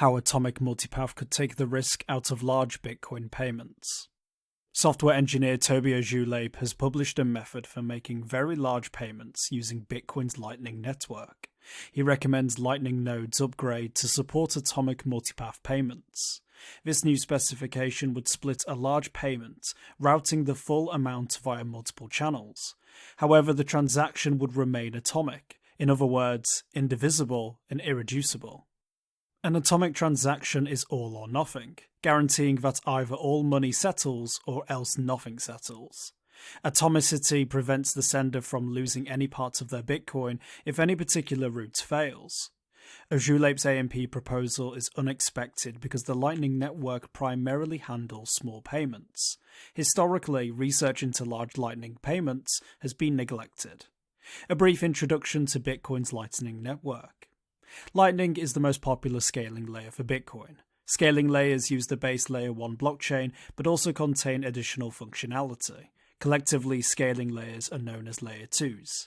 How atomic multipath could take the risk out of large Bitcoin payments. Software engineer Tobi Ojuolape has published a method for making very large payments using Bitcoin's Lightning Network. He recommends Lightning nodes upgrade to support atomic multipath payments. This new specification would split a large payment, routing the full amount via multiple channels. However, the transaction would remain atomic, in other words, indivisible and irreducible. An atomic transaction is all or nothing, guaranteeing that either all money settles or else nothing settles. Atomicity prevents the sender from losing any parts of their Bitcoin if any particular route fails. Ojuolape's AMP proposal is unexpected because the Lightning Network primarily handles small payments. Historically, research into large Lightning payments has been neglected. A brief introduction to Bitcoin's Lightning Network. Lightning is the most popular scaling layer for Bitcoin. Scaling layers use the base layer 1 blockchain but also contain additional functionality. Collectively, scaling layers are known as layer 2s.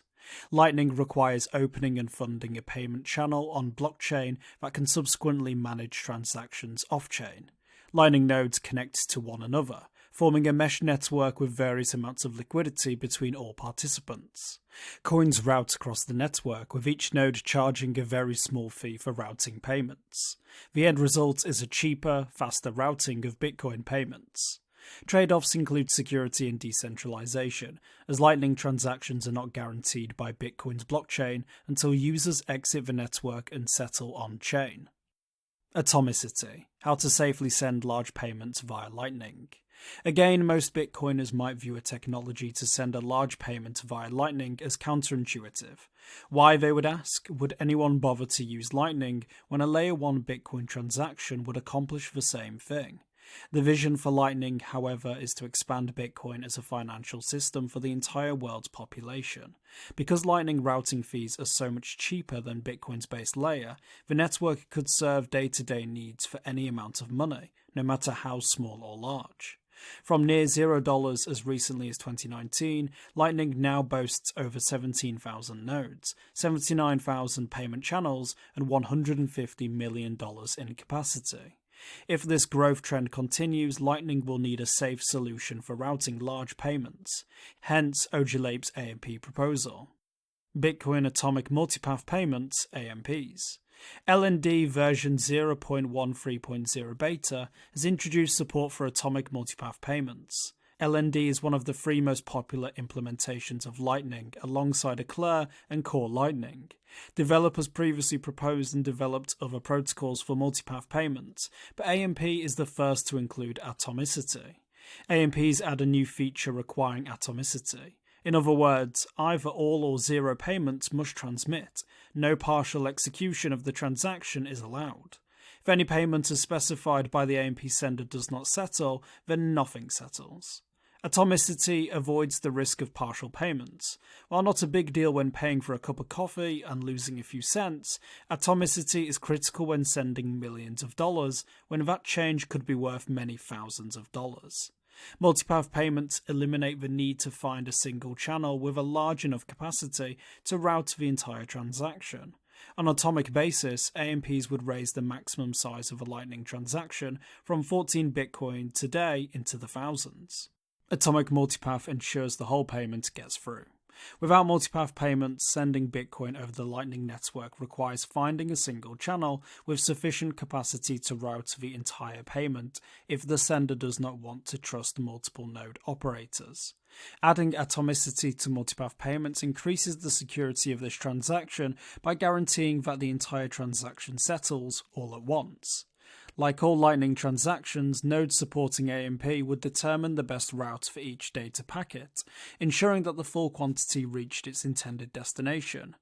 Lightning requires opening and funding a payment channel on blockchain that can subsequently manage transactions off-chain. Lightning nodes connect to one another, forming a mesh network with various amounts of liquidity between all participants. Coins route across the network, with each node charging a very small fee for routing payments. The end result is a cheaper, faster routing of Bitcoin payments. Trade-offs include security and decentralization, as Lightning transactions are not guaranteed by Bitcoin's blockchain until users exit the network and settle on-chain. Atomicity. How to safely send large payments via Lightning. Again, most Bitcoiners might view a technology to send a large payment via Lightning as counterintuitive. Why, they would ask, would anyone bother to use Lightning when a layer 1 Bitcoin transaction would accomplish the same thing? The vision for Lightning, however, is to expand Bitcoin as a financial system for the entire world's population. Because Lightning routing fees are so much cheaper than Bitcoin's base layer, the network could serve day-to-day needs for any amount of money, no matter how small or large. From near $0 as recently as 2019, Lightning now boasts over 17,000 nodes, 79,000 payment channels, and $150 million in capacity. If this growth trend continues, Lightning will need a safe solution for routing large payments, hence Ojuolape's AMP proposal. Bitcoin Atomic Multipath Payments, AMPs. LND version 0.13.0 beta has introduced support for atomic multipath payments. LND is one of the 3 most popular implementations of Lightning alongside Eclair and Core Lightning. Developers previously proposed and developed other protocols for multipath payments, but AMP is the first to include atomicity. AMPs add a new feature requiring atomicity. In other words, either all or zero payments must transmit. No partial execution of the transaction is allowed. If any payment as specified by the AMP sender does not settle, then nothing settles. Atomicity avoids the risk of partial payments. While not a big deal when paying for a cup of coffee and losing a few cents, atomicity is critical when sending millions of dollars, when that change could be worth many thousands of dollars. Multipath payments eliminate the need to find a single channel with a large enough capacity to route the entire transaction. On an atomic basis, AMPs would raise the maximum size of a Lightning transaction from 14 Bitcoin today into the thousands. Atomic multipath ensures the whole payment gets through. Without multipath payments, sending Bitcoin over the Lightning Network requires finding a single channel with sufficient capacity to route the entire payment if the sender does not want to trust multiple node operators. Adding atomicity to multipath payments increases the security of this transaction by guaranteeing that the entire transaction settles all at once. Like all Lightning transactions, nodes supporting AMP would determine the best route for each data packet, ensuring that the full quantity reached its intended destination.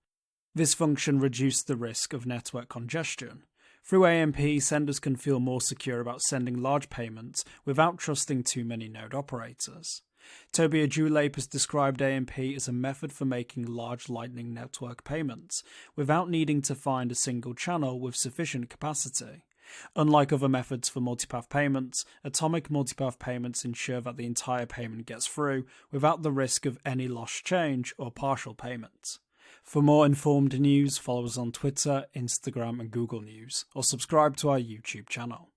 This function reduced the risk of network congestion. Through AMP, senders can feel more secure about sending large payments without trusting too many node operators. Tobi Ojuolape has described AMP as a method for making large Lightning Network payments without needing to find a single channel with sufficient capacity. Unlike other methods for multipath payments, atomic multipath payments ensure that the entire payment gets through without the risk of any lost change or partial payments. For more informed news, follow us on Twitter, Instagram, and Google News, or subscribe to our YouTube channel.